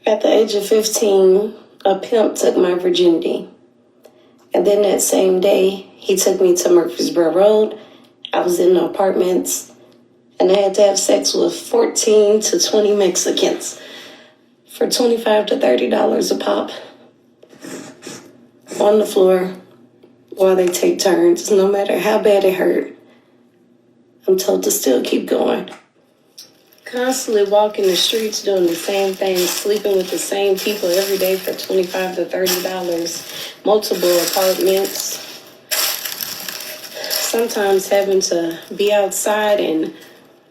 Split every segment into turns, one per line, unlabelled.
At the age of 15, a pimp took my virginity. And then that same day, he took me to Murfreesboro Road. I was in the apartments, and I had to have sex with 14 to 20 Mexicans for $25 to $30 a pop on the floor while they take turns. No matter how bad it hurt, I'm told to still keep going. Constantly walking the streets doing the same thing, sleeping with the same people every day for $25 to $30, multiple apartments. Sometimes having to be outside and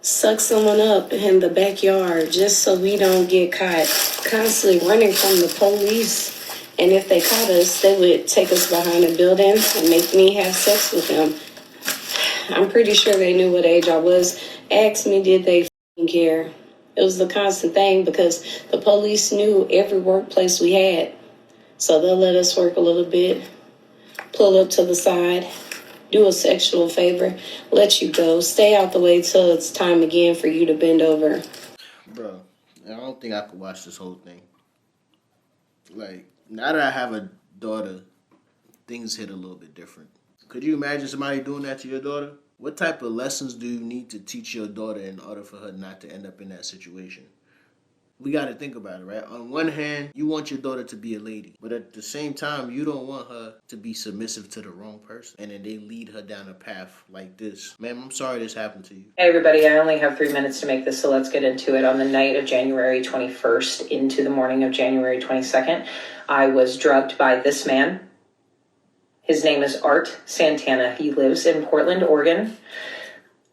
suck someone up in the backyard just so we don't get caught. Constantly running from the police. And if they caught us, they would take us behind a building and make me have sex with them. I'm pretty sure they knew what age I was. Asked me, did they care? It was the constant thing because the police knew every workplace we had. So they'll let us work a little bit, pull up to the side, do a sexual favor, let you go, stay out the way till it's time again for you to bend over.
Bro, I don't think I could watch this whole thing. Like, now that I have a daughter, things hit a little bit different. Could you imagine somebody doing that to your daughter? What type of lessons do you need to teach your daughter in order for her not to end up in that situation? We got to think about it, right? On one hand, you want your daughter to be a lady, but at the same time, you don't want her to be submissive to the wrong person, and then they lead her down a path like this. Ma'am, I'm sorry this happened to you.
Hey everybody, I only have 3 minutes to make this, so let's get into it. On the night of January 21st into the morning of January 22nd, I was drugged by this man. His name is Art Santana. He lives in Portland, Oregon.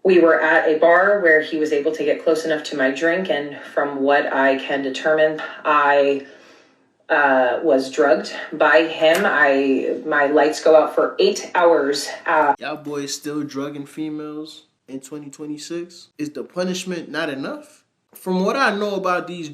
We were at a bar where he was able to get close enough to my drink, and from what I can determine, I was drugged by him. My lights go out for 8 hours.
Y'all boys still drugging females in 2026? Is the punishment not enough? From what I know about these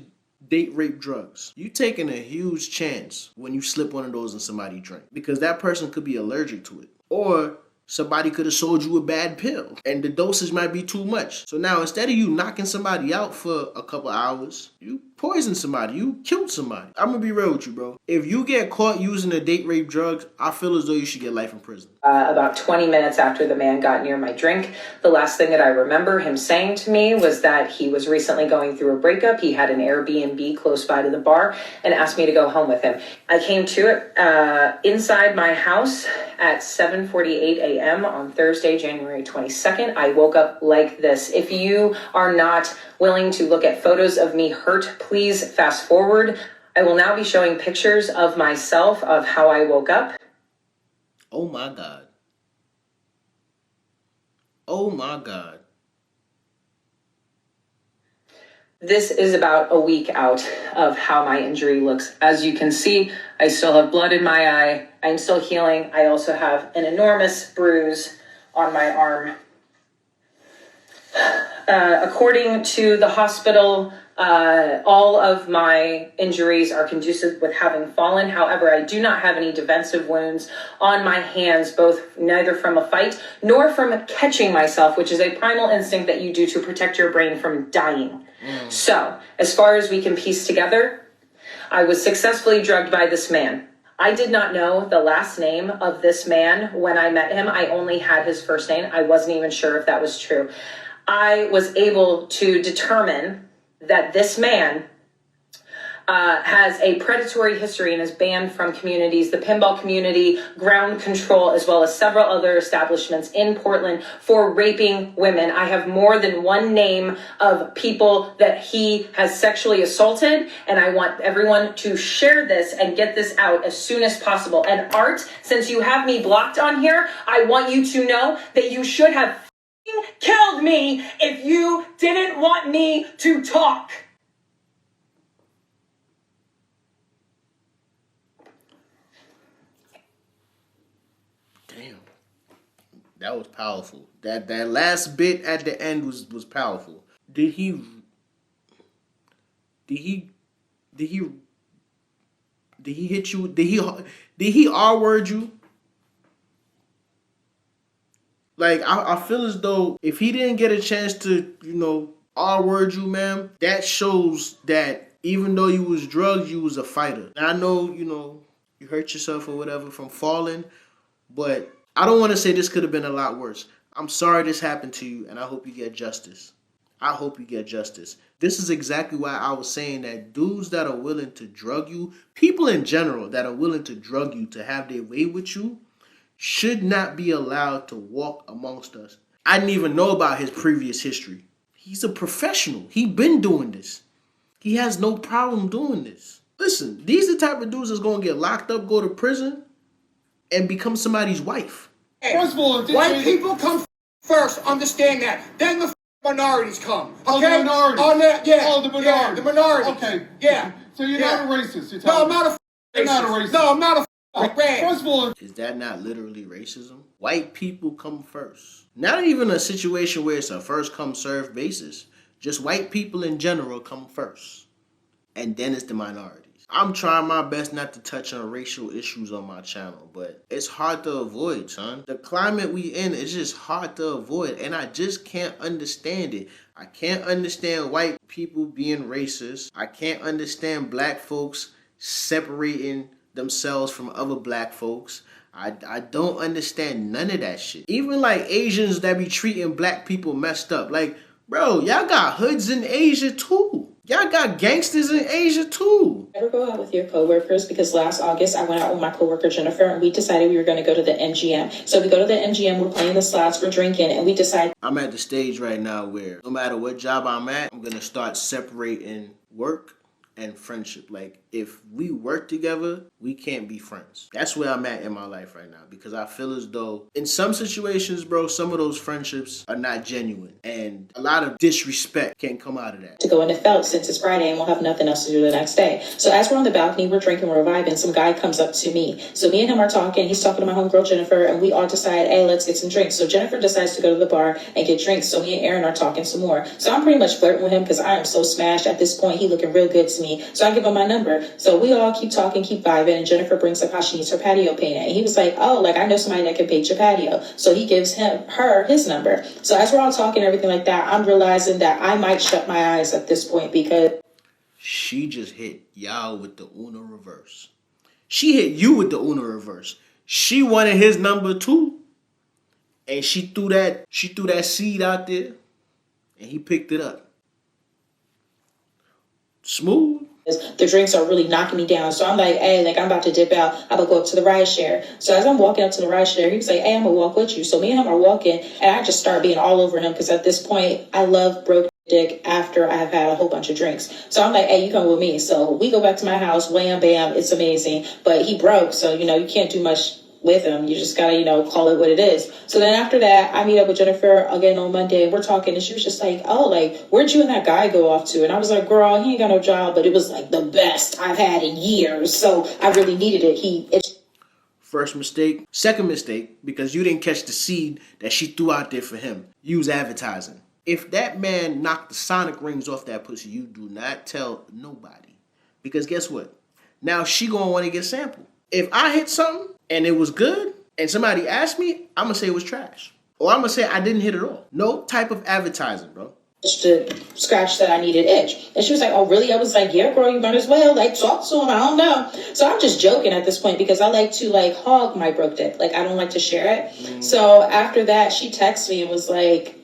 date rape drugs, you taking a huge chance when you slip one of those in somebody's drink, because that person could be allergic to it, or somebody could have sold you a bad pill and the dosage might be too much. So now instead of you knocking somebody out for a couple hours, you poisoned somebody, you killed somebody. I'm gonna be real with you, bro. If you get caught using a date rape drug, I feel as though you should get life in prison.
About 20 minutes after the man got near my drink, the last thing that I remember him saying to me was that he was recently going through a breakup. He had an Airbnb close by to the bar and asked me to go home with him. I came to it inside my house at 7:48 a.m. on Thursday, January 22nd. I woke up like this. If you are not willing to look at photos of me hurt, please fast forward. I will now be showing pictures of myself of how I woke up.
Oh my God. Oh my God.
This is about a week out of how my injury looks. As you can see, I still have blood in my eye. I'm still healing. I also have an enormous bruise on my arm. According to the hospital, all of my injuries are conducive with having fallen. However, I do not have any defensive wounds on my hands, neither from a fight nor from catching myself, which is a primal instinct that you do to protect your brain from dying. So, as far as we can piece together, I was successfully drugged by this man. I did not know the last name of this man when I met him. I only had his first name. I wasn't even sure if that was true. I was able to determine that this man has a predatory history and is banned from communities, the pinball community, ground control, as well as several other establishments in Portland for raping women. I have more than one name of people that he has sexually assaulted, and I want everyone to share this and get this out as soon as possible. And Art, since you have me blocked on here, I want you to know that you should have killed me if you didn't want me to talk.
Damn. That was powerful. That last bit at the end was powerful. Did he hit you? Did he R-word you? Like, I feel as though if he didn't get a chance to, R-word you, ma'am, that shows that Even though you was drugged, you was a fighter. And I know, you hurt yourself or whatever from falling, but I don't want to say this could have been a lot worse. I'm sorry this happened to you, and I hope you get justice. I hope you get justice. This is exactly why I was saying that dudes that are willing to drug you, people in general that are willing to drug you to have their way with you, should not be allowed to walk amongst us. I didn't even know about his previous history. He's a professional. He been doing this. He has no problem doing this. Listen, these are the type of dudes that's going to get locked up, go to prison, and become somebody's wife.
First of all, white people come first, understand that. Then the minorities come. Okay?
Oh, the minorities.
On that, yeah.
Oh, the minorities.
Yeah, the minorities.
Okay.
Yeah.
So you're not a racist. You're
No, I'm not a racist.
You're not a racist.
No, I'm not a racist.
First of all,
is that not literally racism? White people come first. Not even a situation where it's a first come served basis. Just white people in general come first. And then it's the minorities. I'm trying my best not to touch on racial issues on my channel, but it's hard to avoid, son. The climate we in is just hard to avoid, and I just can't understand it. I can't understand white people being racist. I can't understand black folks separating themselves from other black folks. I don't understand none of that shit. Even like Asians that be treating black people messed up. Like, bro, y'all got hoods in Asia too. Y'all got gangsters in Asia too.
Ever go out with your coworkers? Because last August I went out with my coworker Jennifer and we decided we were going to go to the MGM. So we go to the MGM, we're playing the slots, we're drinking, and we decide.
I'm at the stage right now where no matter what job I'm at, I'm going to start separating work and friendship. Like, if we work together, we can't be friends. That's where I'm at in my life right now, because I feel as though in some situations, bro, some of those friendships are not genuine, and a lot of disrespect can come out of that.
To go into felt since it's Friday and we'll have nothing else to do the next day. So as we're on the balcony, we're drinking, we're vibing, some guy comes up to me. So me and him are talking, he's talking to my homegirl Jennifer, and we all decide, hey, let's get some drinks. So Jennifer decides to go to the bar and get drinks. So me and Aaron are talking some more. So I'm pretty much flirting with him because I am so smashed at this point. He looking real good to me. So I give him my number. So we all keep talking, keep vibing, and Jennifer brings up how she needs her patio painted. And he was like, oh, like I know somebody that can paint your patio. So he gives her his number. So as we're all talking, everything like that, I'm realizing that I might shut my eyes at this point because
she just hit y'all with the Uno reverse. She hit you with the Uno reverse. She wanted his number too. And she threw that seed out there and he picked it up. Smooth.
the drinks are really knocking me down. So I'm like, hey, like I'm about to dip out. I'm gonna go up to the ride share. So as I'm walking up to the ride share, he was like, hey, I'm gonna walk with you. So me and him are walking, and I just start being all over him because at this point, I love broke dick after I've had a whole bunch of drinks. So I'm like, hey, you come with me. So we go back to my house, wham, bam, it's amazing. But he broke, so, you can't do much with him. You just gotta, call it what it is. So then after that, I meet up with Jennifer again on Monday, and we're talking, and she was just like, oh, like, where'd you and that guy go off to? And I was like, girl, he ain't got no job, but it was like the best I've had in years. So I really needed it.
First mistake. Second mistake, because you didn't catch the seed that she threw out there for him. Use advertising. If that man knocked the sonic rings off that pussy, you do not tell nobody. Because guess what? Now she gonna want to get sampled. If I hit something and it was good and somebody asked me, I'm gonna say it was trash. Or I'm gonna say I didn't hit it all. No type of advertising, bro.
To scratch that I needed itch. And she was like, oh, really? I was like, yeah, girl, you might as well talk to him. I don't know. So I'm just joking at this point because I like to hog my broke dick. I don't like to share it. So after that, she texted me and was like,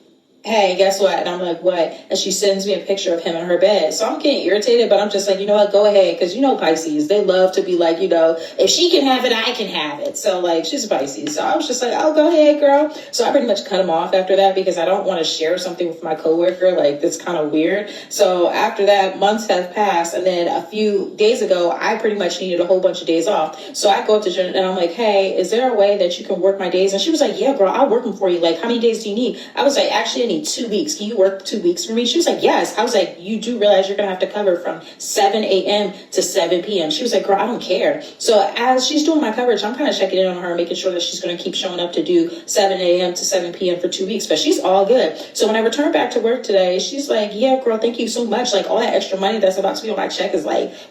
hey, guess what? And I'm like, what? And she sends me a picture of him in her bed. So I'm getting irritated, but I'm just like, you know what? Go ahead. Because Pisces, they love to be like, if she can have it, I can have it. So she's a Pisces. So I was just like, oh, go ahead, girl. So I pretty much cut him off after that because I don't want to share something with my coworker. That's kind of weird. So after that, months have passed. And then a few days ago, I pretty much needed a whole bunch of days off. So I go up to Jen and I'm like, hey, is there a way that you can work my days? And she was like, yeah, girl, I'll work them for you. How many days do you need? I was like, actually, I need 2 weeks. Can you work 2 weeks for me? She was like, yes. I was like, you do realize you're going to have to cover from 7 a.m. to 7 p.m. She was like, girl, I don't care. So as she's doing my coverage, I'm kind of checking in on her, making sure that she's going to keep showing up to do 7 a.m. to 7 p.m. for 2 weeks, but she's all good. So when I return back to work today, she's like, yeah, girl, thank you so much. All that extra money that's about to be on my check is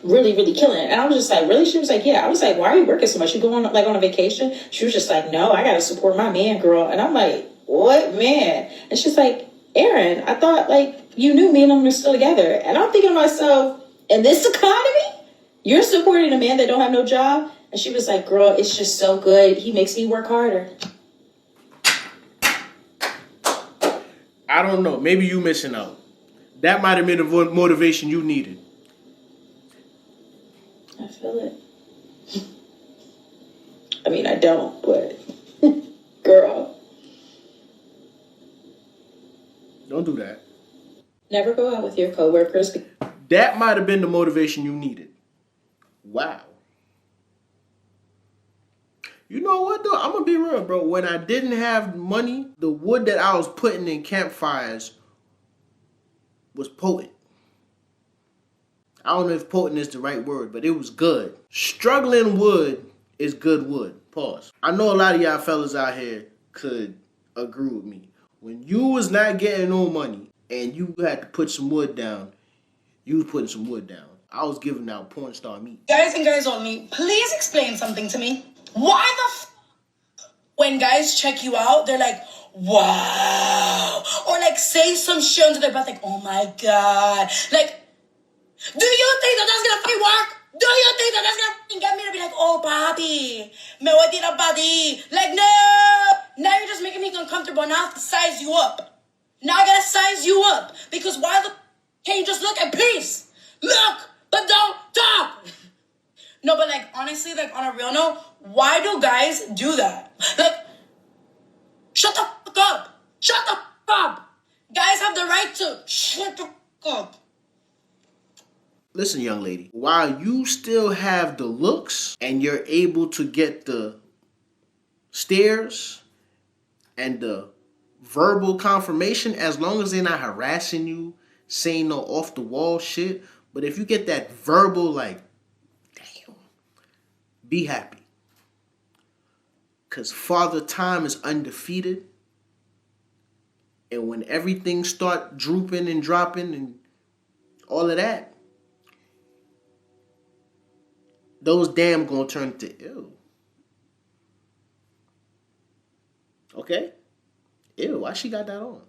really, really killing it. And I was just like, really? She was like, yeah. I was like, why are you working so much? You going on a vacation? She was just like, no, I got to support my man, girl. And I'm like, what man? And she's like, Aaron, I thought you knew me and him were still together. And I'm thinking to myself, In this economy, you're supporting a man that don't have no job? And she was like, girl, it's just so good. He makes me work harder.
I don't know. Maybe you missing out. That might have been the motivation you needed.
I feel it. I mean, I don't, but girl.
Don't do that.
Never go out with your coworkers.
That might have been the motivation you needed. Wow. You know what though? I'm gonna be real, bro. When I didn't have money, the wood that I was putting in campfires was potent. I don't know if potent is the right word, but it was good. Struggling wood is good wood. Pause. I know a lot of y'all fellas out here could agree with me. When you was not getting no money and you had to put some wood down, you was putting some wood down. I was giving out porn star meat.
Guys and guys only, please explain something to me. Why the when guys check you out, they're like, wow. Or like say some shit under their breath like, oh my God. Like, do you think that that's gonna fucking work? Do you think that that's gonna fucking get me to be like, oh papi, me voy a tirar pa' ti? Like, no. Now you're just making me uncomfortable. Now I have to size you up. Now I gotta size you up. Because why the can't you just look at peace? Look, but don't talk. No, but like, honestly, like, on a real note, why do guys do that? Like, shut the fuck up. Shut the fuck up. Guys have the right to shut the fuck up.
Listen, young lady, while you still have the looks and you're able to get the stares and the verbal confirmation, as long as they're not harassing you, saying no off the wall shit, but if you get that verbal, like, damn, be happy. Because Father Time is undefeated. And when everything start drooping and dropping and all of that, those damn gonna turn to ew. Okay? Ew, why she got that on?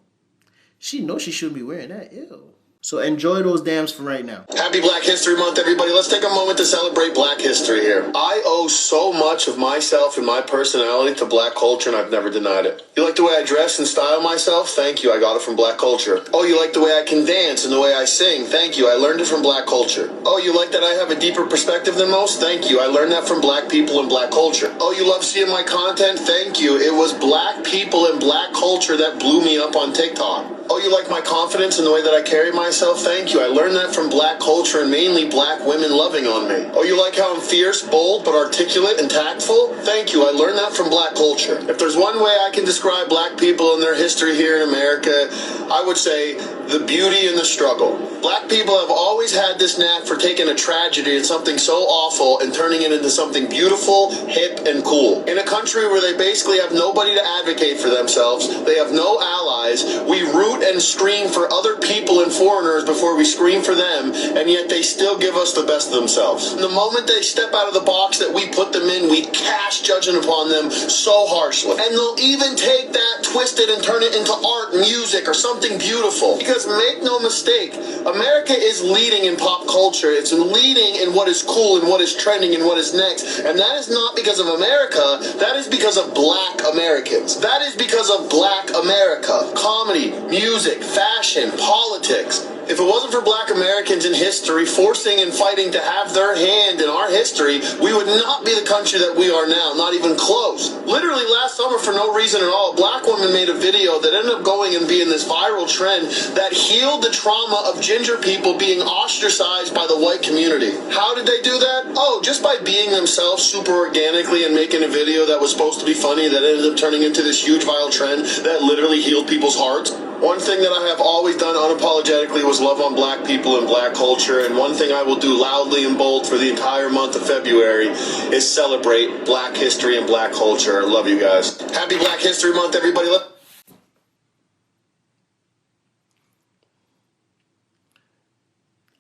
She knows she shouldn't be wearing that. Ew. So enjoy those dams for right now.
Happy Black History Month, everybody. Let's take a moment to celebrate Black history here. I owe so much of myself and my personality to Black culture, and I've never denied it. You like the way I dress and style myself? Thank you. I got it from Black culture. Oh, you like the way I can dance and the way I sing? Thank you. I learned it from Black culture. Oh, you like that I have a deeper perspective than most? Thank you. I learned that from Black people and Black culture. Oh, you love seeing my content? Thank you. It was Black people and Black culture that blew me up on TikTok. Oh, you like my confidence and the way that I carry myself? Thank you. I learned that from Black culture and mainly Black women loving on me. Oh, you like how I'm fierce, bold, but articulate and tactful? Thank you. I learned that from Black culture. If there's one way I can describe Black people and their history here in America, I would say the beauty and the struggle. Black people have always had this knack for taking a tragedy and something so awful and turning it into something beautiful, hip, and cool. In a country where they basically have nobody to advocate for themselves, they have no allies, we root and scream for other people and foreigners before we scream for them, and yet they still give us the best of themselves. And the moment they step out of the box that we put them in, we cast judgment upon them so harshly. And they'll even take that, twist it, and turn it into art, music, or something beautiful. Because make no mistake, America is leading in pop culture. It's leading in what is cool and what is trending and what is next. And that is not because of America. That is because of Black Americans. That is because of Black America. Comedy, music, fashion, politics. If it wasn't for Black Americans in history forcing and fighting to have their hand in our history, we would not be the country that we are now, not even close. Literally last summer, for no reason at all, a Black woman made a video that ended up going and being this viral trend that healed the trauma of ginger people being ostracized by the white community. How did they do that? Oh, just by being themselves super organically and making a video that was supposed to be funny that ended up turning into this huge viral trend that literally healed people's hearts. One thing that I have always done unapologetically was love on Black people and Black culture, and one thing I will do loudly and bold for the entire month of February is celebrate Black history and Black culture. I love you guys. Happy Black History Month, everybody.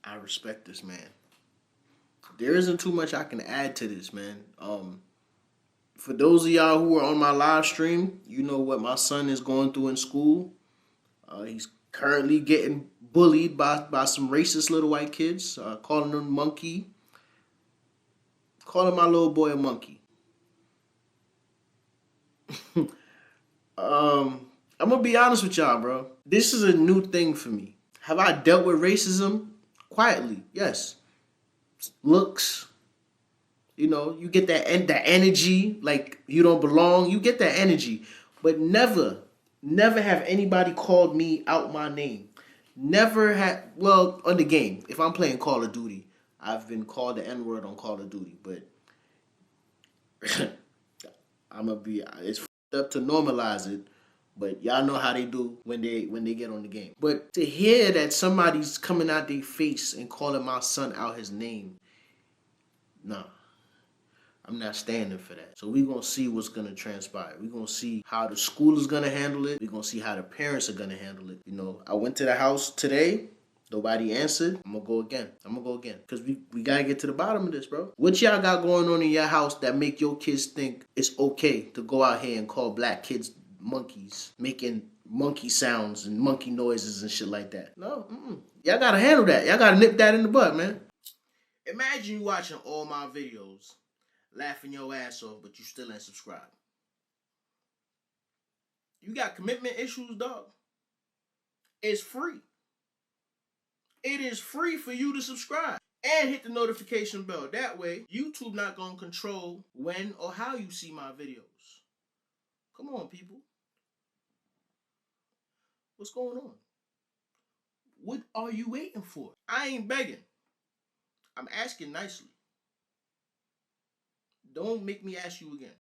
I respect this man. There isn't too much I can add to this, man. For those of y'all who are on my live stream, you know what my son is going through in school. He's currently getting bullied by some racist little white kids, calling them monkey, calling my little boy a monkey. I'm gonna be honest with y'all, bro. This is a new thing for me. Have I dealt with racism? Quietly, yes. Looks, you get that energy, like you don't belong. You get that energy, but never have anybody called me out my name. Never had. Well, on the game, if I'm playing Call of Duty, I've been called the N word on Call of Duty, but it's f***ed up to normalize it. But y'all know how they do when they get on the game. But to hear that somebody's coming out their face and calling my son out his name, nah. I'm not standing for that. So we're going to see what's going to transpire. We're going to see how the school is going to handle it. We're going to see how the parents are going to handle it. I went to the house today. Nobody answered. I'm going to go again. Because we got to get to the bottom of this, bro. What y'all got going on in your house that make your kids think it's okay to go out here and call black kids monkeys, making monkey sounds and monkey noises and shit like that? No. Y'all got to handle that. Y'all got to nip that in the bud, man. Imagine you watching all my videos, laughing your ass off, but you still ain't subscribed. You got commitment issues, dog. It's free. It is free for you to subscribe and hit the notification bell. That way, YouTube not gonna control when or how you see my videos. Come on, people. What's going on? What are you waiting for? I ain't begging. I'm asking nicely. Don't make me ask you again.